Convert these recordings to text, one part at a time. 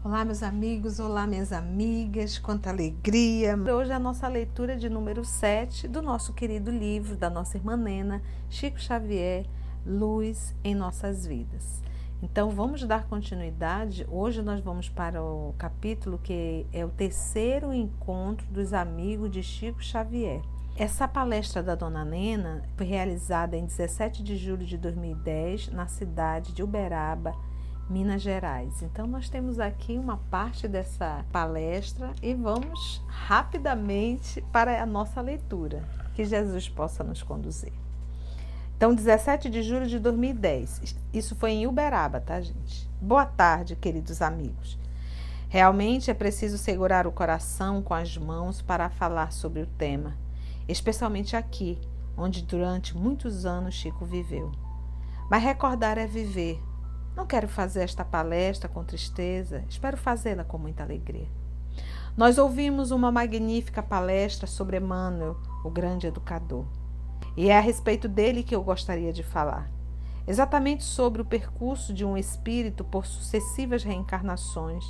Olá, meus amigos, olá, minhas amigas, quanta alegria! Hoje é a nossa leitura de número 7 do nosso querido livro da nossa irmã Nena, Chico Xavier, Luz em Nossas Vidas. Então, vamos dar continuidade. Hoje nós vamos para o capítulo que é o terceiro encontro dos amigos de Chico Xavier. Essa palestra da Dona Nena foi realizada em 17 de julho de 2010, na cidade de Uberaba, Minas Gerais. Então, nós temos aqui uma parte dessa palestra e vamos rapidamente para a nossa leitura. Que Jesus possa nos conduzir. Então, 17 de julho de 2010. Isso foi em Uberaba, tá, gente? Boa tarde, queridos amigos. Realmente é preciso segurar o coração com as mãos para falar sobre o tema, especialmente aqui, onde durante muitos anos Chico viveu. Mas recordar é viver. Não quero fazer esta palestra com tristeza, espero fazê-la com muita alegria. Nós ouvimos uma magnífica palestra sobre Emmanuel, o grande educador. E é a respeito dele que eu gostaria de falar. Exatamente sobre o percurso de um espírito por sucessivas reencarnações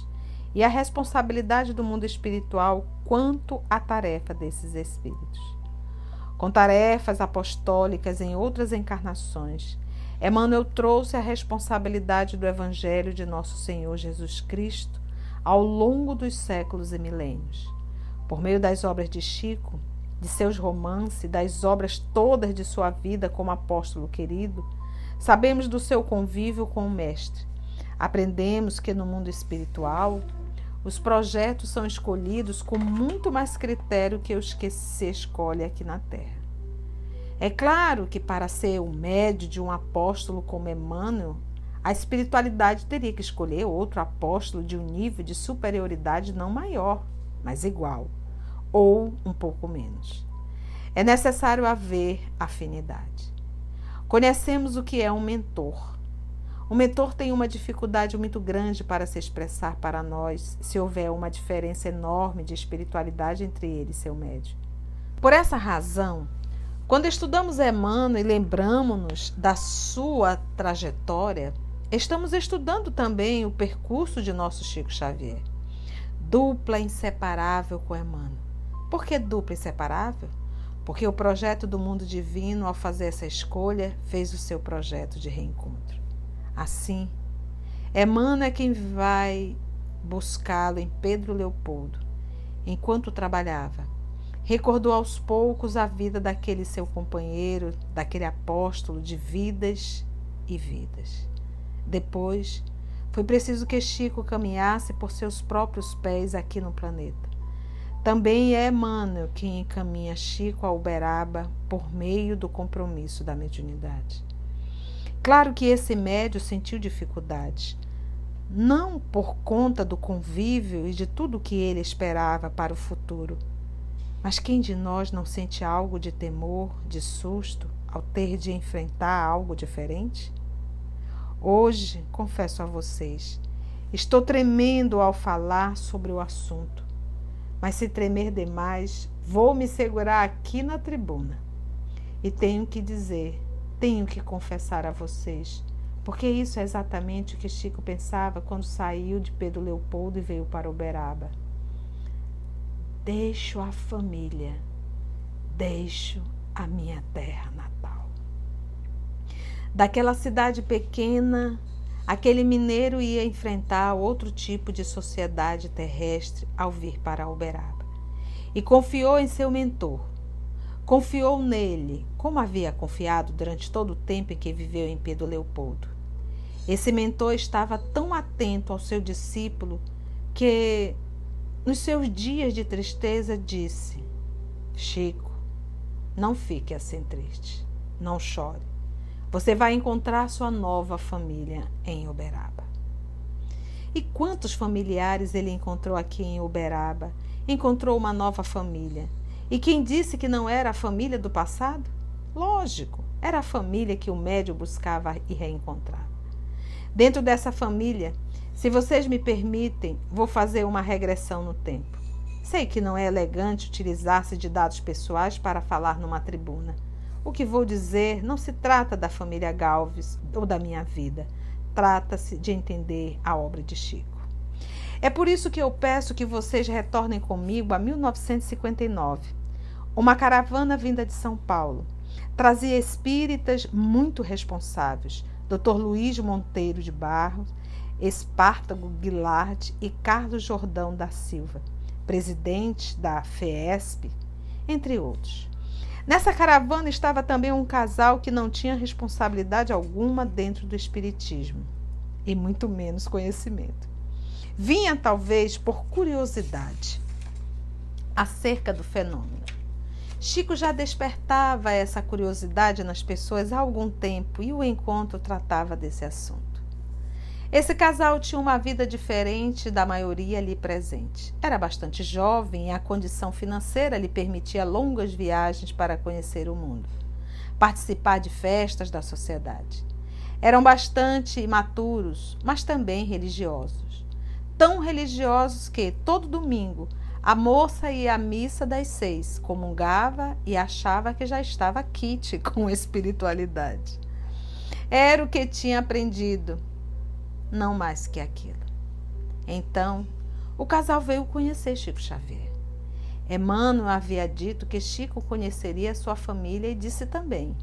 e a responsabilidade do mundo espiritual quanto à tarefa desses espíritos. Com tarefas apostólicas em outras encarnações, Emmanuel trouxe a responsabilidade do Evangelho de Nosso Senhor Jesus Cristo ao longo dos séculos e milênios. Por meio das obras de Chico, de seus romances, das obras todas de sua vida como apóstolo querido, sabemos do seu convívio com o Mestre. Aprendemos que no mundo espiritual, os projetos são escolhidos com muito mais critério que os que se escolhe aqui na Terra. É claro que para ser o médio de um apóstolo como Emmanuel, a espiritualidade teria que escolher outro apóstolo de um nível de superioridade não maior, mas igual, ou um pouco menos. É necessário haver afinidade. Conhecemos o que é um mentor. O mentor tem uma dificuldade muito grande para se expressar para nós se houver uma diferença enorme de espiritualidade entre ele e seu médio. Por essa razão, quando estudamos Emmanuel e lembramos-nos da sua trajetória, estamos estudando também o percurso de nosso Chico Xavier. Dupla inseparável com Emmanuel. Por que dupla inseparável? Porque o projeto do mundo divino, ao fazer essa escolha, fez o seu projeto de reencontro. Assim, Emmanuel é quem vai buscá-lo em Pedro Leopoldo, enquanto trabalhava. Recordou aos poucos a vida daquele seu companheiro, daquele apóstolo de vidas e vidas. Depois, foi preciso que Chico caminhasse por seus próprios pés aqui no planeta. Também é Emmanuel quem encaminha Chico a Uberaba por meio do compromisso da mediunidade. Claro que esse médio sentiu dificuldades, não por conta do convívio e de tudo que ele esperava para o futuro, mas quem de nós não sente algo de temor, de susto, ao ter de enfrentar algo diferente? Hoje, confesso a vocês, estou tremendo ao falar sobre o assunto, mas se tremer demais, vou me segurar aqui na tribuna. E tenho que dizer, tenho que confessar a vocês, porque isso é exatamente o que Chico pensava quando saiu de Pedro Leopoldo e veio para Uberaba. Deixo a família, deixo a minha terra natal. Daquela cidade pequena, aquele mineiro ia enfrentar outro tipo de sociedade terrestre ao vir para Uberaba. E confiou em seu mentor. Confiou nele, como havia confiado durante todo o tempo em que viveu em Pedro Leopoldo. Esse mentor estava tão atento ao seu discípulo que, nos seus dias de tristeza, disse: Chico, não fique assim triste, não chore. Você vai encontrar sua nova família em Uberaba. E quantos familiares ele encontrou aqui em Uberaba? Encontrou uma nova família. E quem disse que não era a família do passado? Lógico, era a família que o médium buscava e reencontrava. Dentro dessa família, Se vocês me permitem, vou fazer uma regressão no tempo. Sei que não é elegante utilizar-se de dados pessoais para falar numa tribuna. O que vou dizer não se trata da família Galves ou da minha vida. Trata-se de entender a obra de Chico. É por isso que eu peço que vocês retornem comigo a 1959. Uma caravana vinda de São Paulo trazia espíritas muito responsáveis, Dr. Luiz Monteiro de Barros, Espartago Guilard e Carlos Jordão da Silva, presidente da FEESP, entre outros. Nessa caravana estava também um casal que não tinha responsabilidade alguma dentro do espiritismo, e muito menos conhecimento. Vinha talvez por curiosidade acerca do fenômeno. Chico já despertava essa curiosidade nas pessoas há algum tempo e o encontro tratava desse assunto. Esse casal tinha uma vida diferente da maioria ali presente. Era bastante jovem e a condição financeira lhe permitia longas viagens para conhecer o mundo, participar de festas da sociedade. Eram bastante imaturos, mas também religiosos. Tão religiosos que, todo domingo, a moça ia à missa das 6, comungava e achava que já estava quite com a espiritualidade. Era o que tinha aprendido, não mais que aquilo. Então, o casal veio conhecer Chico Xavier. Emmanuel havia dito que Chico conheceria sua família e disse também: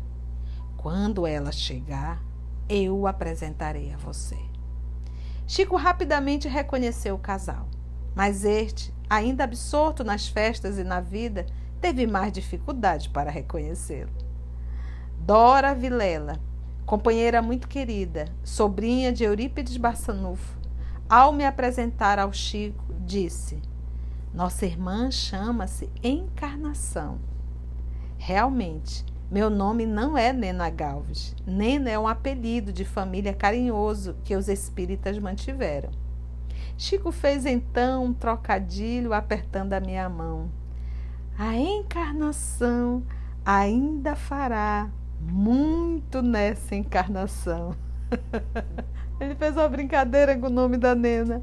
quando ela chegar, eu o apresentarei a você. Chico rapidamente reconheceu o casal, mas este, ainda absorto nas festas e na vida, teve mais dificuldade para reconhecê-lo. Dora Vilela, companheira muito querida, sobrinha de Eurípides Barçanufo, ao me apresentar ao Chico, disse: nossa irmã chama-se Encarnação. Realmente, meu nome não é Nena Galves. Nena é um apelido de família carinhoso que os espíritas mantiveram. Chico fez então um trocadilho apertando a minha mão. A encarnação ainda fará muito nessa encarnação. Ele fez uma brincadeira com o nome da Nena.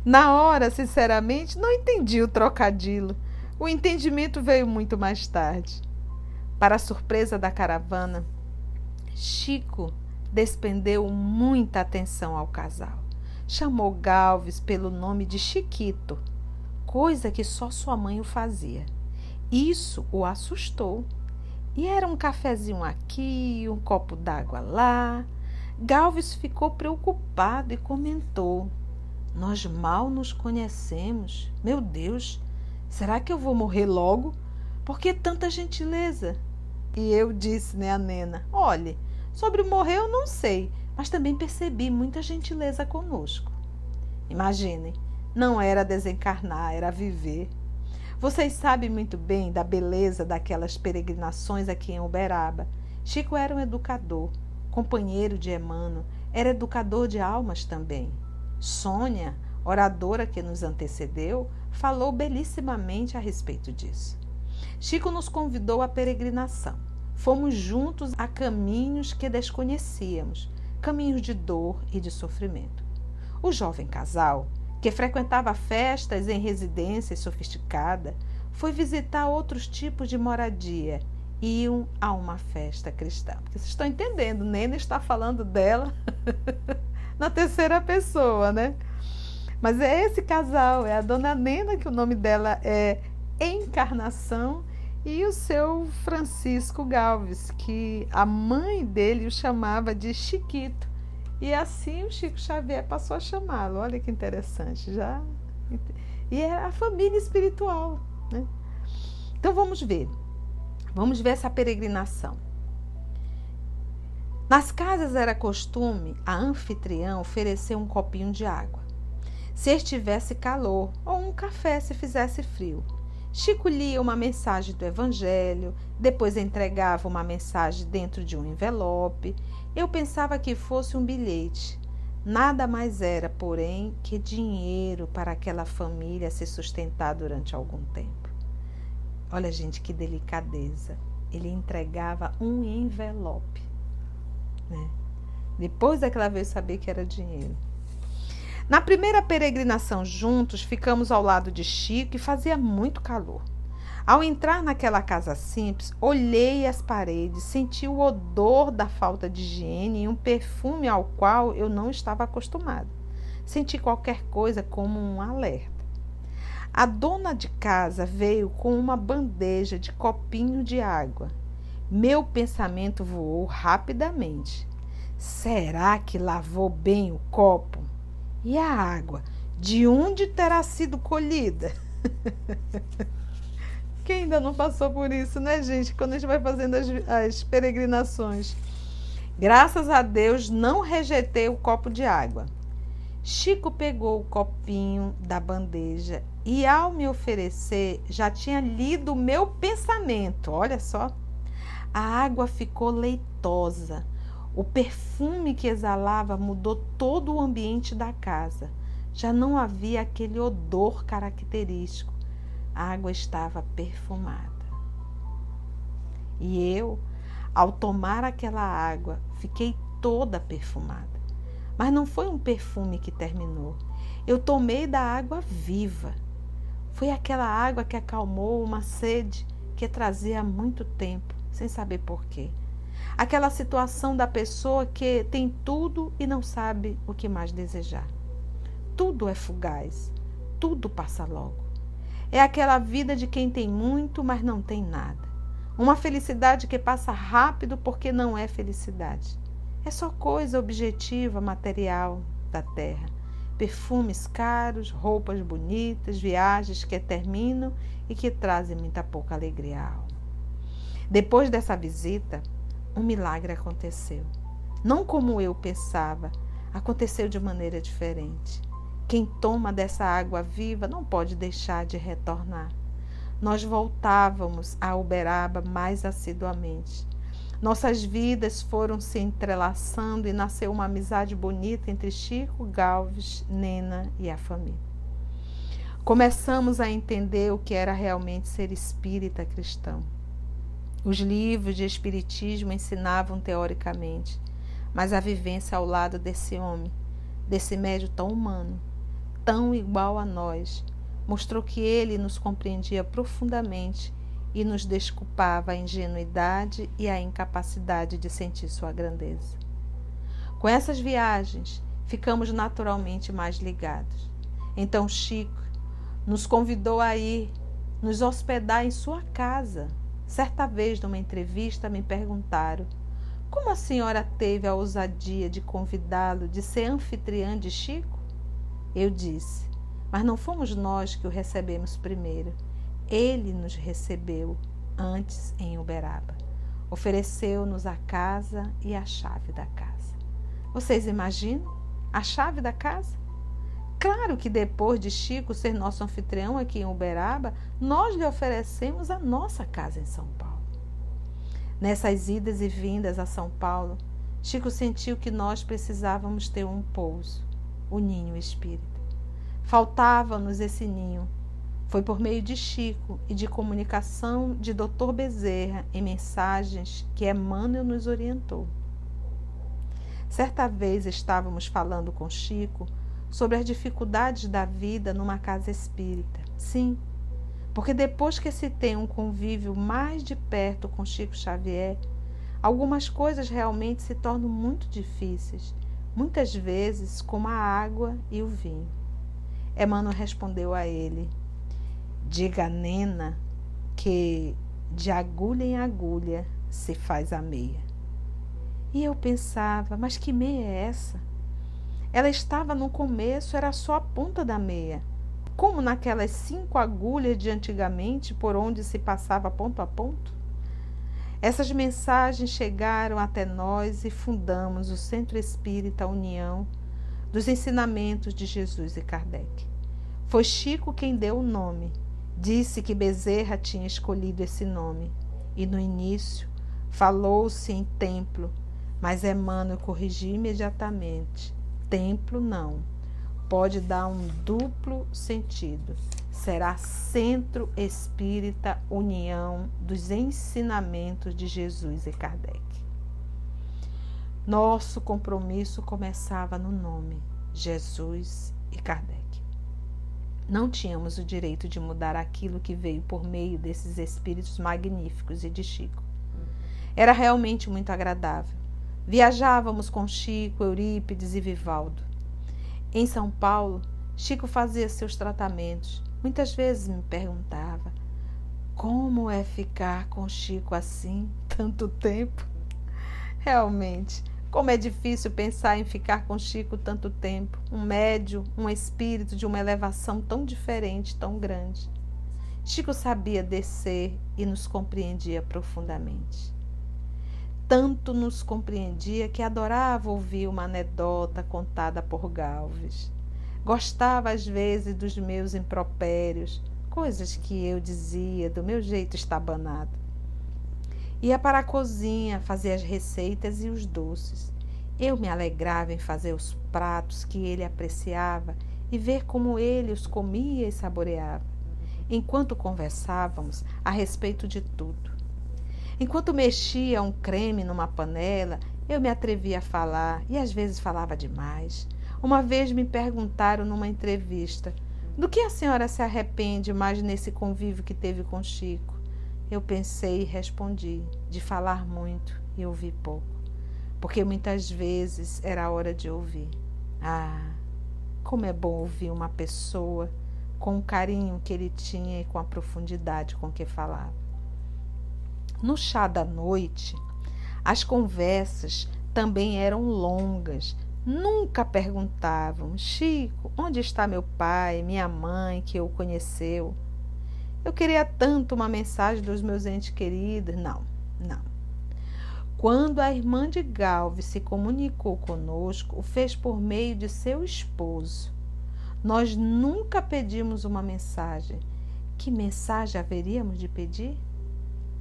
Na hora, sinceramente, não entendi o trocadilho. O entendimento veio muito mais tarde. Para a surpresa da caravana, Chico despendeu muita atenção ao casal. Chamou Galves pelo nome de Chiquito, coisa que só sua mãe o fazia. Isso o assustou. E era um cafezinho aqui, um copo d'água lá. Galves ficou preocupado e comentou: nós mal nos conhecemos. Meu Deus, será que eu vou morrer logo? Por que tanta gentileza? E eu disse, a Nena: olhe, sobre morrer eu não sei, mas também percebi muita gentileza conosco. Imaginem, não era desencarnar, era viver. Vocês sabem muito bem da beleza daquelas peregrinações aqui em Uberaba. Chico era um educador, companheiro de Emmanuel, era educador de almas também. Sônia, oradora que nos antecedeu, falou belíssimamente a respeito disso. Chico nos convidou à peregrinação. Fomos juntos a caminhos que desconhecíamos, caminhos de dor e de sofrimento. O jovem casal, que frequentava festas em residências sofisticadas, foi visitar outros tipos de moradia. Iam a uma festa cristã. Porque vocês estão entendendo, Nena está falando dela na terceira pessoa, né? Mas é esse casal, é a dona Nena, que o nome dela é Encarnação, e o seu Francisco Galves, que a mãe dele o chamava de Chiquito. E assim o Chico Xavier passou a chamá-lo. Olha que interessante. E é a família espiritual, né? Então vamos ver essa peregrinação. Nas casas era costume a anfitriã oferecer um copinho de água, se estivesse calor, ou um café se fizesse frio. Chico lia uma mensagem do Evangelho, depois entregava uma mensagem dentro de um envelope. Eu pensava que fosse um bilhete. Nada mais era, porém, que dinheiro para aquela família se sustentar durante algum tempo. Olha, gente, que delicadeza. Ele entregava um envelope, né? Depois é que ela veio saber que era dinheiro. Na primeira peregrinação juntos, ficamos ao lado de Chico e fazia muito calor. Ao entrar naquela casa simples, olhei as paredes, senti o odor da falta de higiene e um perfume ao qual eu não estava acostumada. Senti qualquer coisa como um alerta. A dona de casa veio com uma bandeja de copinho de água. Meu pensamento voou rapidamente. Será que lavou bem o copo? E a água, de onde terá sido colhida? Quem ainda não passou por isso, né, gente? Quando a gente vai fazendo as peregrinações. Graças a Deus, não rejeitei o copo de água. Chico pegou o copinho da bandeja e, ao me oferecer, já tinha lido o meu pensamento. Olha só. A água ficou leitosa. O perfume que exalava mudou todo o ambiente da casa. Já não havia aquele odor característico. A água estava perfumada. E eu, ao tomar aquela água, fiquei toda perfumada. Mas não foi um perfume que terminou. Eu tomei da água viva. Foi aquela água que acalmou uma sede que trazia há muito tempo, sem saber porquê. Aquela situação da pessoa que tem tudo e não sabe o que mais desejar. Tudo é fugaz, tudo passa logo. É aquela vida de quem tem muito, mas não tem nada. Uma felicidade que passa rápido porque não é felicidade. É só coisa objetiva, material da terra. Perfumes caros, roupas bonitas, viagens que terminam e que trazem muita pouca alegria à alma. Depois dessa visita, um milagre aconteceu. Não como eu pensava, aconteceu de maneira diferente. Quem toma dessa água viva não pode deixar de retornar. Nós voltávamos a Uberaba mais assiduamente. Nossas vidas foram se entrelaçando e nasceu uma amizade bonita entre Chico, Galves, Nena e a família. Começamos a entender o que era realmente ser espírita cristão. Os livros de espiritismo ensinavam teoricamente, mas a vivência ao lado desse homem, desse médium tão humano, tão igual a nós, mostrou que ele nos compreendia profundamente e nos desculpava a ingenuidade e a incapacidade de sentir sua grandeza. Com essas viagens, ficamos naturalmente mais ligados. Então Chico nos convidou a ir nos hospedar em sua casa. Certa vez, numa entrevista, me perguntaram: como a senhora teve a ousadia de convidá-lo, de ser anfitriã de Chico? Eu disse: mas não fomos nós que o recebemos primeiro. Ele nos recebeu antes em Uberaba. Ofereceu-nos a casa e a chave da casa. Vocês imaginam? A chave da casa? Claro que depois de Chico ser nosso anfitrião aqui em Uberaba, nós lhe oferecemos a nossa casa em São Paulo. Nessas idas e vindas a São Paulo, Chico sentiu que nós precisávamos ter um pouso, o ninho espírita. Faltava-nos esse ninho. Foi por meio de Chico e de comunicação de Dr. Bezerra em mensagens que Emmanuel nos orientou. Certa vez estávamos falando com Chico sobre as dificuldades da vida numa casa espírita. Sim, porque depois que se tem um convívio mais de perto com Chico Xavier, algumas coisas realmente se tornam muito difíceis, muitas vezes como a água e o vinho. Emmanuel respondeu a ele: diga a Nena que de agulha em agulha se faz a meia. E eu pensava, mas que meia é essa? Ela estava no começo, era só a ponta da meia. Como naquelas 5 agulhas de antigamente, por onde se passava ponto a ponto? Essas mensagens chegaram até nós e fundamos o Centro Espírita União dos Ensinamentos de Jesus e Kardec. Foi Chico quem deu o nome. Disse que Bezerra tinha escolhido esse nome. E no início falou-se em templo, mas Emmanuel corrigiu imediatamente. Templo não, pode dar um duplo sentido. Será Centro Espírita União dos Ensinamentos de Jesus e Kardec. Nosso compromisso começava no nome, Jesus e Kardec. Não tínhamos o direito de mudar aquilo que veio por meio desses espíritos magníficos e de Chico. Era realmente muito agradável. Viajávamos com Chico, Eurípides e Vivaldo. Em São Paulo, Chico fazia seus tratamentos. Muitas vezes me perguntava: como é ficar com Chico assim, tanto tempo? Realmente, como é difícil pensar em ficar com Chico tanto tempo, um médium, um espírito de uma elevação tão diferente, tão grande. Chico sabia descer e nos compreendia profundamente. Tanto nos compreendia que adorava ouvir uma anedota contada por Galvez. Gostava às vezes dos meus impropérios, coisas que eu dizia do meu jeito estabanado. Ia para a cozinha, fazia as receitas e os doces. Eu me alegrava em fazer os pratos que ele apreciava e ver como ele os comia e saboreava, enquanto conversávamos a respeito de tudo. Enquanto mexia um creme numa panela, eu me atrevia a falar e às vezes falava demais. Uma vez me perguntaram numa entrevista: do que a senhora se arrepende mais nesse convívio que teve com Chico? Eu pensei e respondi: de falar muito e ouvir pouco, porque muitas vezes era hora de ouvir. Ah, como é bom ouvir uma pessoa com o carinho que ele tinha e com a profundidade com que falava. No chá da noite, as conversas também eram longas. Nunca perguntavam: Chico, onde está meu pai, minha mãe, que o conheceu? Eu queria tanto uma mensagem dos meus entes queridos. Não. Quando a irmã de Galvez se comunicou conosco, o fez por meio de seu esposo. Nós nunca pedimos uma mensagem. Que mensagem haveríamos de pedir?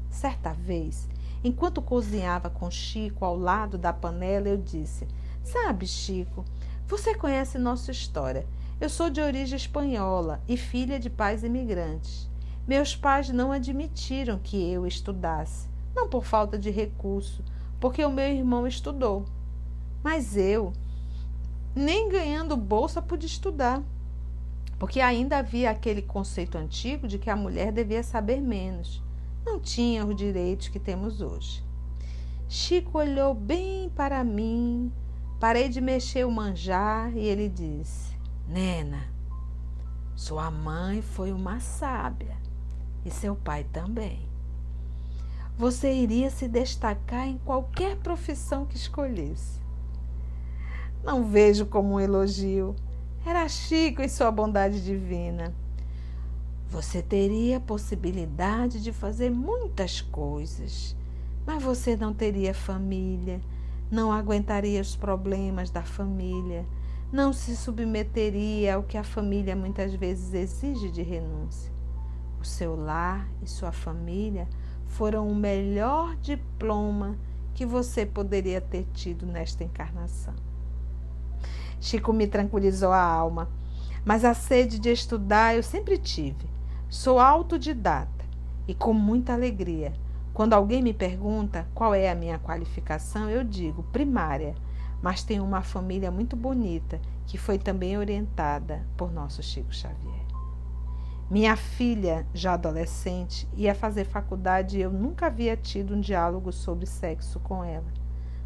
Certa vez, enquanto cozinhava com Chico ao lado da panela, eu disse: sabe, Chico, você conhece nossa história. Eu sou de origem espanhola e filha de pais imigrantes. Meus pais não admitiram que eu estudasse, não por falta de recurso, porque o meu irmão estudou. Mas eu, nem ganhando bolsa, pude estudar, porque ainda havia aquele conceito antigo de que a mulher devia saber menos. Não tinha os direitos que temos hoje. Chico olhou bem para mim, parei de mexer o manjar e ele disse: Nena, sua mãe foi uma sábia e seu pai também. Você iria se destacar em qualquer profissão que escolhesse. Não vejo como um elogio. Era Chico em sua bondade divina. Você teria possibilidade de fazer muitas coisas, mas você não teria família, não aguentaria os problemas da família, não se submeteria ao que a família muitas vezes exige de renúncia. O seu lar e sua família foram o melhor diploma que você poderia ter tido nesta encarnação. Chico me tranquilizou a alma, mas a sede de estudar eu sempre tive. Sou autodidata e com muita alegria. Quando alguém me pergunta qual é a minha qualificação, eu digo primária, mas tenho uma família muito bonita que foi também orientada por nosso Chico Xavier. Minha filha, já adolescente, ia fazer faculdade e eu nunca havia tido um diálogo sobre sexo com ela.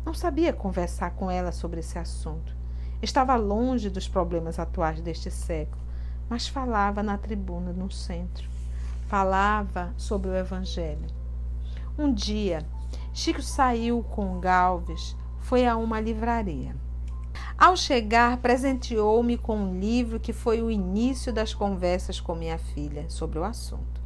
Não sabia conversar com ela sobre esse assunto. Estava longe dos problemas atuais deste século, mas falava na tribuna no centro. Falava sobre o Evangelho. Um dia, Chico saiu com Galvez, foi a uma livraria. Ao chegar, presenteou-me com um livro que foi o início das conversas com minha filha sobre o assunto.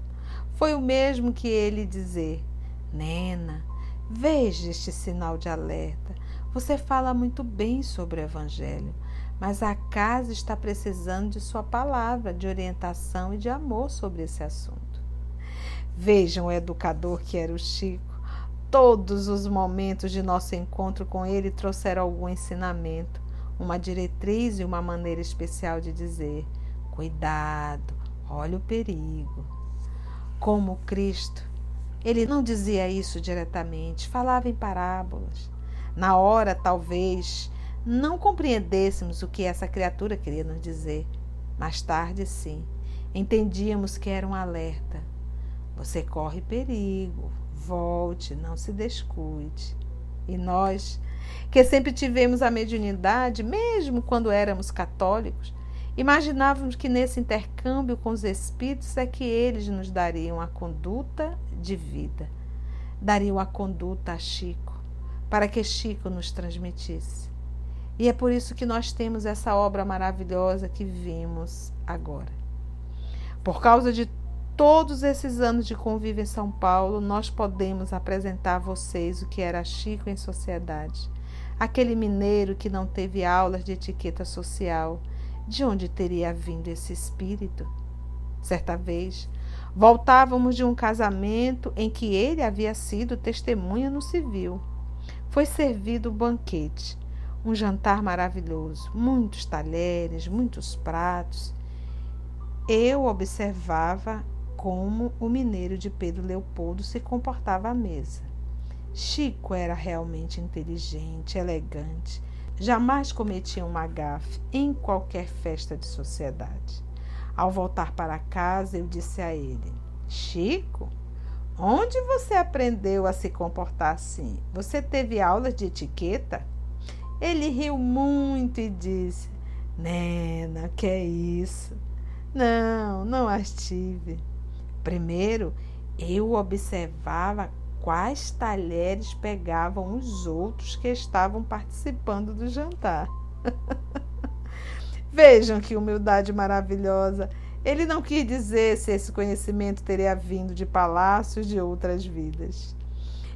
Foi o mesmo que ele dizer: Nena, veja este sinal de alerta. Você fala muito bem sobre o Evangelho, mas a casa está precisando de sua palavra, de orientação e de amor sobre esse assunto. Vejam o educador que era o Chico. Todos os momentos de nosso encontro com ele trouxeram algum ensinamento, uma diretriz e uma maneira especial de dizer: cuidado, olha o perigo. Como Cristo, ele não dizia isso diretamente, falava em parábolas. Na hora, talvez, não compreendêssemos o que essa criatura queria nos dizer. Mais tarde, sim, entendíamos que era um alerta. Você corre perigo, volte, não se descuide. E nós, que sempre tivemos a mediunidade, mesmo quando éramos católicos, imaginávamos que nesse intercâmbio com os espíritos é que eles nos dariam a conduta de vida, dariam a conduta a Chico, para que Chico nos transmitisse. E é por isso que nós temos essa obra maravilhosa que vimos agora. Por causa de todos esses anos de convívio em São Paulo, nós podemos apresentar a vocês o que era Chico em sociedade. Aquele mineiro que não teve aulas de etiqueta social. De onde teria vindo esse espírito? Certa vez, voltávamos de um casamento em que ele havia sido testemunha no civil. Foi servido um banquete, um jantar maravilhoso, muitos talheres, muitos pratos. Eu observava como o mineiro de Pedro Leopoldo se comportava à mesa. Chico era realmente inteligente, elegante, jamais cometia uma gafe em qualquer festa de sociedade. Ao voltar para casa, eu disse a ele: Chico, onde você aprendeu a se comportar assim? Você teve aulas de etiqueta? Ele riu muito e disse: Nena, que é isso? Não as tive. Primeiro, eu observava quais talheres pegavam os outros que estavam participando do jantar. Vejam que humildade maravilhosa. Ele não quis dizer se esse conhecimento teria vindo de palácios de outras vidas.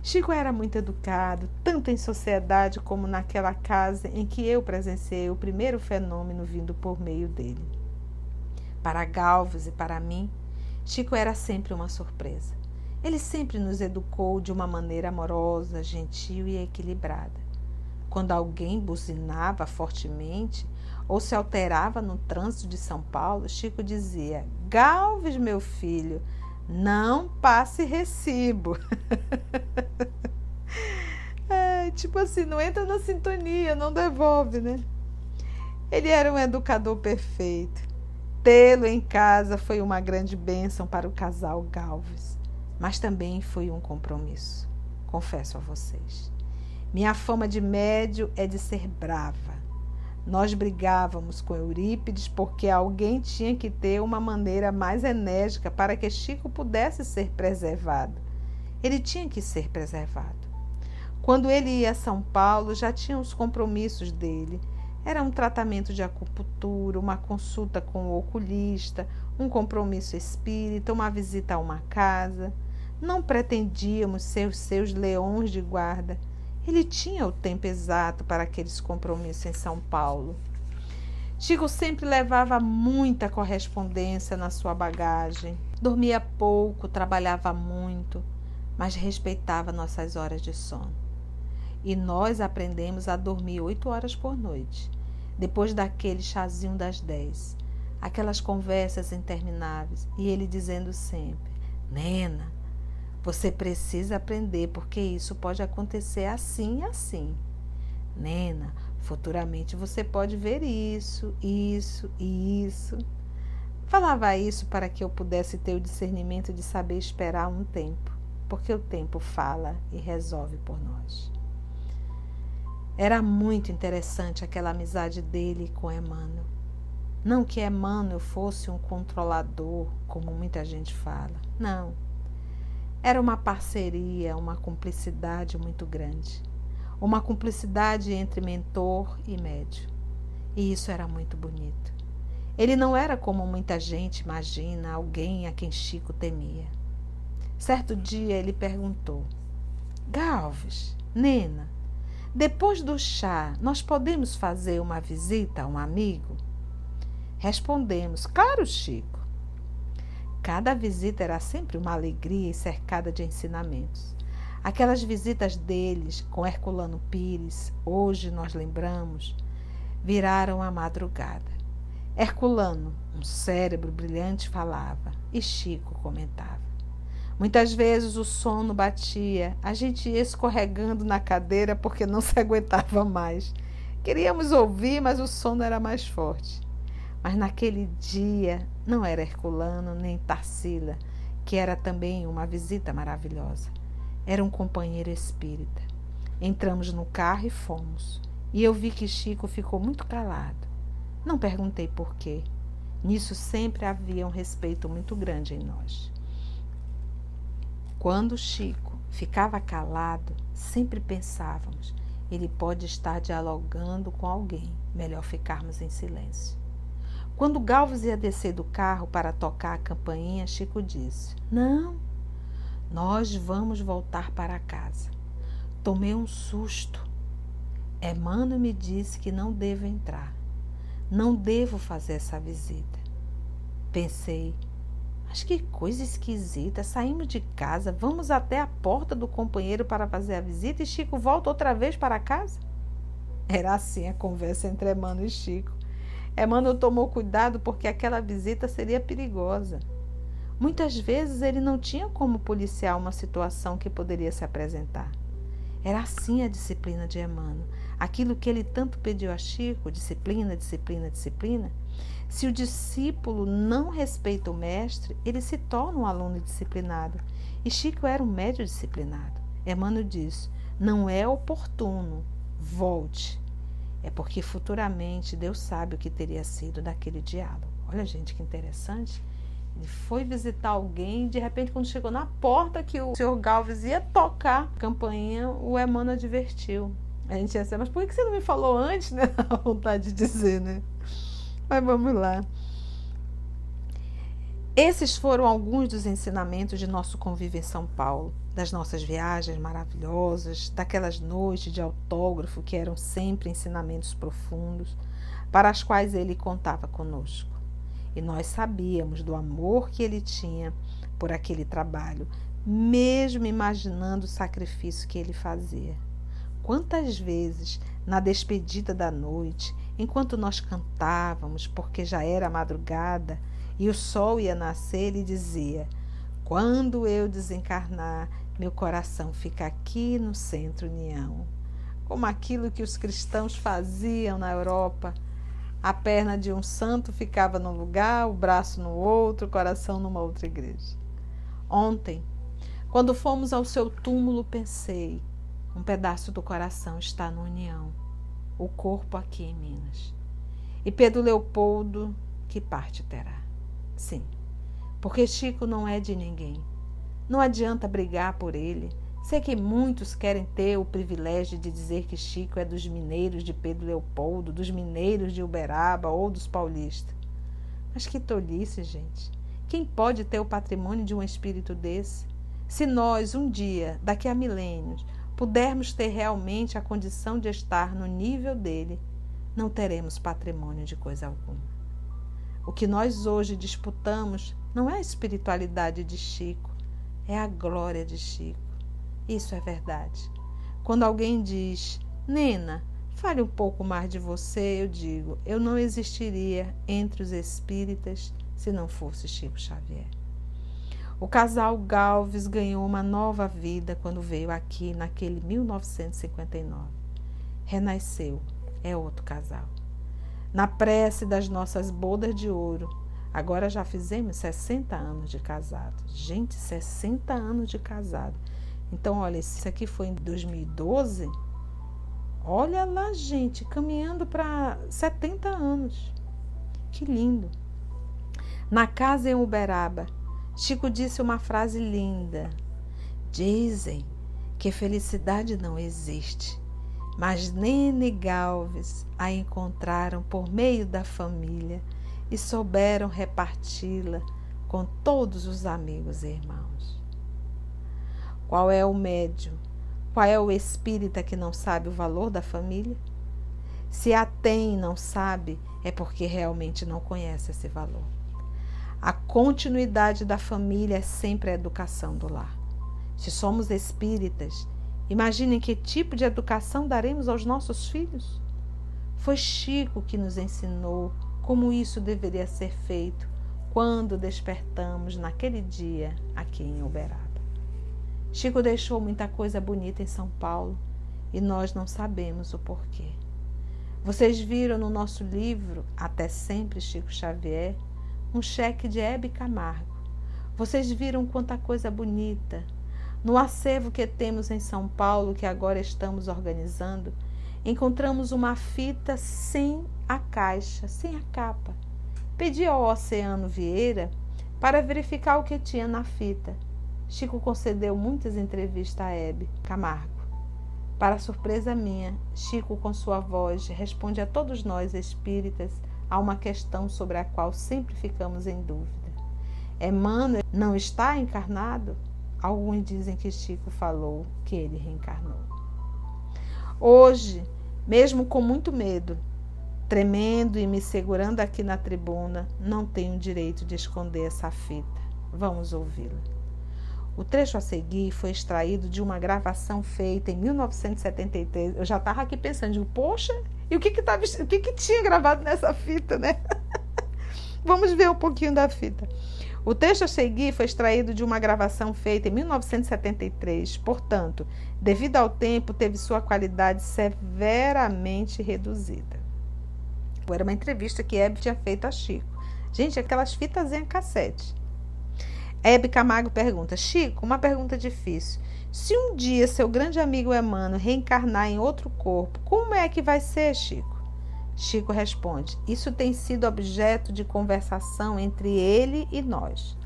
Chico era muito educado, tanto em sociedade como naquela casa em que eu presenciei o primeiro fenômeno vindo por meio dele. Para Galvez e para mim, Chico era sempre uma surpresa. Ele sempre nos educou de uma maneira amorosa, gentil e equilibrada. Quando alguém buzinava fortemente ou se alterava no trânsito de São Paulo, Chico dizia: Galvez, meu filho, não passe recibo. Tipo assim, não entra na sintonia, não devolve, né? Ele era um educador perfeito. Tê-lo em casa foi uma grande bênção para o casal Galvez. Mas também foi um compromisso, confesso a vocês. Minha fama de médio é de ser brava. Nós brigávamos com Eurípides porque alguém tinha que ter uma maneira mais enérgica para que Chico pudesse ser preservado. Ele tinha que ser preservado. Quando ele ia a São Paulo, já tinha os compromissos dele. Era um tratamento de acupuntura, uma consulta com o oculista, um compromisso espírita, uma visita a uma casa. Não pretendíamos ser os seus leões de guarda. Ele tinha o tempo exato para aqueles compromissos em São Paulo. Chico sempre levava muita correspondência na sua bagagem. Dormia pouco, trabalhava muito, mas respeitava nossas horas de sono. E nós aprendemos a dormir 8 horas por noite, depois daquele chazinho das 10. Aquelas conversas intermináveis, e ele dizendo sempre: Nena, você precisa aprender, porque isso pode acontecer assim e assim. Nena, futuramente você pode ver isso e isso. Falava isso para que eu pudesse ter o discernimento de saber esperar um tempo, porque o tempo fala e resolve por nós. Era muito interessante aquela amizade dele com Emmanuel. Não que Emmanuel fosse um controlador, como muita gente fala. Não. Era uma parceria, uma cumplicidade muito grande. Uma cumplicidade entre mentor e médium. E isso era muito bonito. Ele não era como muita gente imagina, alguém a quem Chico temia. Certo dia ele perguntou: Galvez, Nena, depois do chá, nós podemos fazer uma visita a um amigo? Respondemos: Claro, Chico. Cada visita era sempre uma alegria e cercada de ensinamentos. Aquelas visitas deles com Herculano Pires, hoje nós lembramos, viraram a madrugada. Herculano, um cérebro brilhante, falava e Chico comentava. Muitas vezes o sono batia, a gente ia escorregando na cadeira porque não se aguentava mais. Queríamos ouvir, mas o sono era mais forte. Mas naquele dia não era Herculano nem Tarsila, que era também uma visita maravilhosa. Era um companheiro espírita. Entramos no carro e fomos. E eu vi que Chico ficou muito calado. Não perguntei por quê. Nisso sempre havia um respeito muito grande em nós. Quando Chico ficava calado, sempre pensávamos: ele pode estar dialogando com alguém, melhor ficarmos em silêncio. Quando Galves ia descer do carro para tocar a campainha, Chico disse: não, nós vamos voltar para casa. Tomei um susto. Emmanuel me disse que não devo entrar. Não devo fazer essa visita. Pensei: mas que coisa esquisita, saímos de casa, vamos até a porta do companheiro para fazer a visita e Chico volta outra vez para casa? Era assim a conversa entre Emmanuel e Chico. Emmanuel tomou cuidado porque aquela visita seria perigosa. Muitas vezes ele não tinha como policiar uma situação que poderia se apresentar. Era assim a disciplina de Emmanuel. Aquilo que ele tanto pediu a Chico, disciplina, disciplina, disciplina. Se o discípulo não respeita o mestre, ele se torna um aluno disciplinado. E Chico era um médio disciplinado. Emmanuel diz: não é oportuno, volte. É porque futuramente Deus sabe o que teria sido daquele diálogo. Olha, gente, que interessante. Ele foi visitar alguém e de repente, quando chegou na porta que o senhor Galves ia tocar a campainha, o Emmanuel advertiu. A gente ia dizer: mas por que você não me falou antes, né? A vontade de dizer, né? Mas vamos lá. Esses foram alguns dos ensinamentos de nosso convívio em São Paulo, das nossas viagens maravilhosas, daquelas noites de autógrafo que eram sempre ensinamentos profundos, para as quais ele contava conosco. E nós sabíamos do amor que ele tinha por aquele trabalho, mesmo imaginando o sacrifício que ele fazia. Quantas vezes, na despedida da noite, enquanto nós cantávamos, porque já era madrugada e o sol ia nascer, ele dizia: quando eu desencarnar, meu coração fica aqui no Centro União. Como aquilo que os cristãos faziam na Europa. A perna de um santo ficava num lugar, o braço no outro, o coração numa outra igreja. Ontem, quando fomos ao seu túmulo, pensei: um pedaço do coração está no União, o corpo aqui em Minas. E Pedro Leopoldo, que parte terá? Sim, porque Chico não é de ninguém. Não adianta brigar por ele. Sei que muitos querem ter o privilégio de dizer que Chico é dos mineiros de Pedro Leopoldo, dos mineiros de Uberaba ou dos paulistas. Mas que tolice, gente. Quem pode ter o patrimônio de um espírito desse? Se nós, um dia, daqui a milênios, pudermos ter realmente a condição de estar no nível dele, não teremos patrimônio de coisa alguma. O que nós hoje disputamos não é a espiritualidade de Chico, é a glória de Chico. Isso é verdade. Quando alguém diz: Nena, fale um pouco mais de você, eu digo: eu não existiria entre os espíritas se não fosse Chico Xavier. O casal Galves ganhou uma nova vida quando veio aqui naquele 1959. Renasceu, é outro casal. Na prece das nossas bodas de ouro, agora já fizemos 60 anos de casado. Gente, 60 anos de casado. Então, olha, isso aqui foi em 2012. Olha lá, gente, caminhando para 70 anos. Que lindo. Na casa em Uberaba, Chico disse uma frase linda. Dizem que felicidade não existe, mas Nene Galves a encontraram por meio da família e souberam reparti-la com todos os amigos e irmãos. Qual é o médium? Qual é o espírita que não sabe o valor da família? Se a tem e não sabe, é porque realmente não conhece esse valor. A continuidade da família é sempre a educação do lar. Se somos espíritas, imaginem que tipo de educação daremos aos nossos filhos. Foi Chico que nos ensinou como isso deveria ser feito quando despertamos naquele dia aqui em Uberaba. Chico deixou muita coisa bonita em São Paulo e nós não sabemos o porquê. Vocês viram no nosso livro, Até Sempre, Chico Xavier, um cheque de Hebe Camargo. Vocês viram quanta coisa bonita. No acervo que temos em São Paulo, que agora estamos organizando, encontramos uma fita sem a caixa, sem a capa. Pedi ao Oceano Vieira para verificar o que tinha na fita. Chico concedeu muitas entrevistas a Hebe Camargo. Para surpresa minha, Chico, com sua voz, responde a todos nós espíritas a uma questão sobre a qual sempre ficamos em dúvida. Emmanuel não está encarnado? Alguns dizem que Chico falou que ele reencarnou. Hoje, mesmo com muito medo, tremendo e me segurando aqui na tribuna, não tenho direito de esconder essa fita. Vamos ouvi-la. O trecho a seguir foi extraído de uma gravação feita em 1973. Eu já estava aqui pensando, digo, poxa, e o que tinha gravado nessa fita, né? Vamos ver um pouquinho da fita. O trecho a seguir foi extraído de uma gravação feita em 1973. Portanto, devido ao tempo, teve sua qualidade severamente reduzida. Era uma entrevista que Hebe tinha feito a Chico. Gente, aquelas fitas em cassete. Hebe Camargo pergunta: Chico, uma pergunta difícil. Se um dia seu grande amigo Emmanuel reencarnar em outro corpo, como é que vai ser, Chico? Chico responde: isso tem sido objeto de conversação entre ele e nós.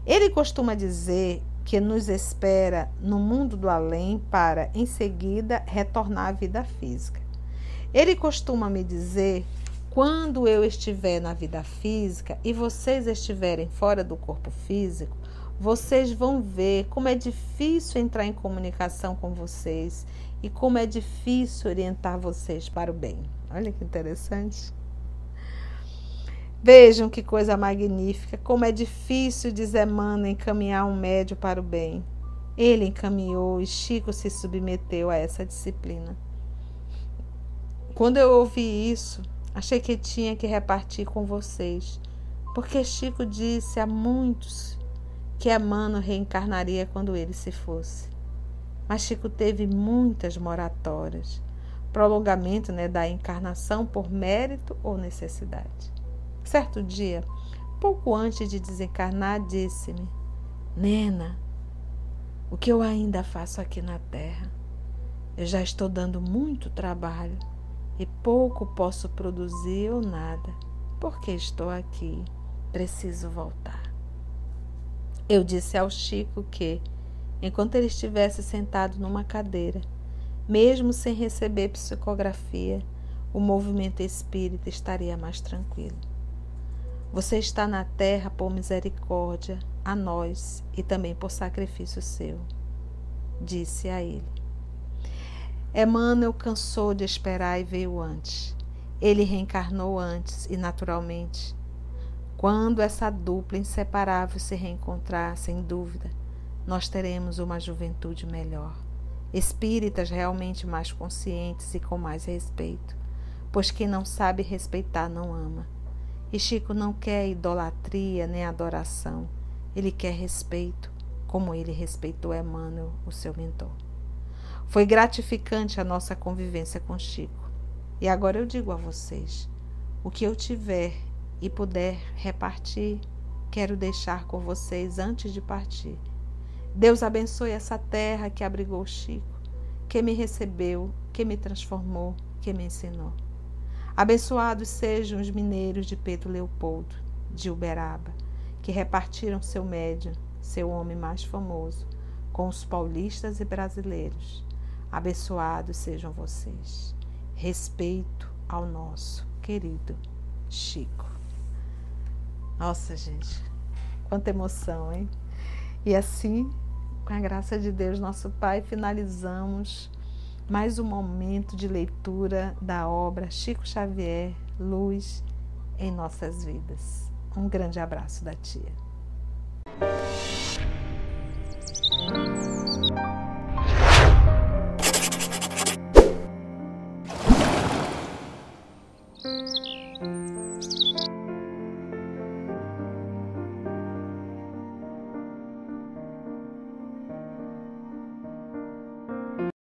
Ele costuma dizer que nos espera no mundo do além para, em seguida, retornar à vida física. Ele costuma me dizer: quando eu estiver na vida física e vocês estiverem fora do corpo físico, vocês vão ver como é difícil entrar em comunicação com vocês e como é difícil orientar vocês para o bem. Olha que interessante. Vejam que coisa magnífica, como é difícil, diz Emmanuel, encaminhar um médium para o bem. Ele encaminhou e Chico se submeteu a essa disciplina. Quando eu ouvi isso, achei que tinha que repartir com vocês, porque Chico disse a muitos que Emmanuel reencarnaria quando ele se fosse. Mas Chico teve muitas moratórias, prolongamento, da encarnação por mérito ou necessidade. Certo dia, pouco antes de desencarnar, disse-me: Nena, o que eu ainda faço aqui na Terra? Eu já estou dando muito trabalho e pouco posso produzir ou nada, porque estou aqui, preciso voltar. Eu disse ao Chico que, enquanto ele estivesse sentado numa cadeira, mesmo sem receber psicografia, o movimento espírita estaria mais tranquilo. Você está na terra por misericórdia a nós e também por sacrifício seu, disse a ele. Emmanuel cansou de esperar e veio antes. Ele reencarnou antes e, naturalmente, quando essa dupla inseparável se reencontrar, sem dúvida, nós teremos uma juventude melhor. Espíritas realmente mais conscientes e com mais respeito, pois quem não sabe respeitar não ama. E Chico não quer idolatria nem adoração, ele quer respeito, como ele respeitou Emmanuel, o seu mentor. Foi gratificante a nossa convivência com Chico. E agora eu digo a vocês, o que eu tiver e puder repartir, quero deixar com vocês antes de partir. Deus abençoe essa terra que abrigou Chico, que me recebeu, que me transformou, que me ensinou. Abençoados sejam os mineiros de Pedro Leopoldo, de Uberaba, que repartiram seu médium, seu homem mais famoso, com os paulistas e brasileiros. Abençoados sejam vocês. Respeito ao nosso querido Chico. Nossa, gente, quanta emoção, hein? E assim, com a graça de Deus, nosso Pai, finalizamos mais um momento de leitura da obra Chico Xavier, Luz em Nossas Vidas. Um grande abraço da tia.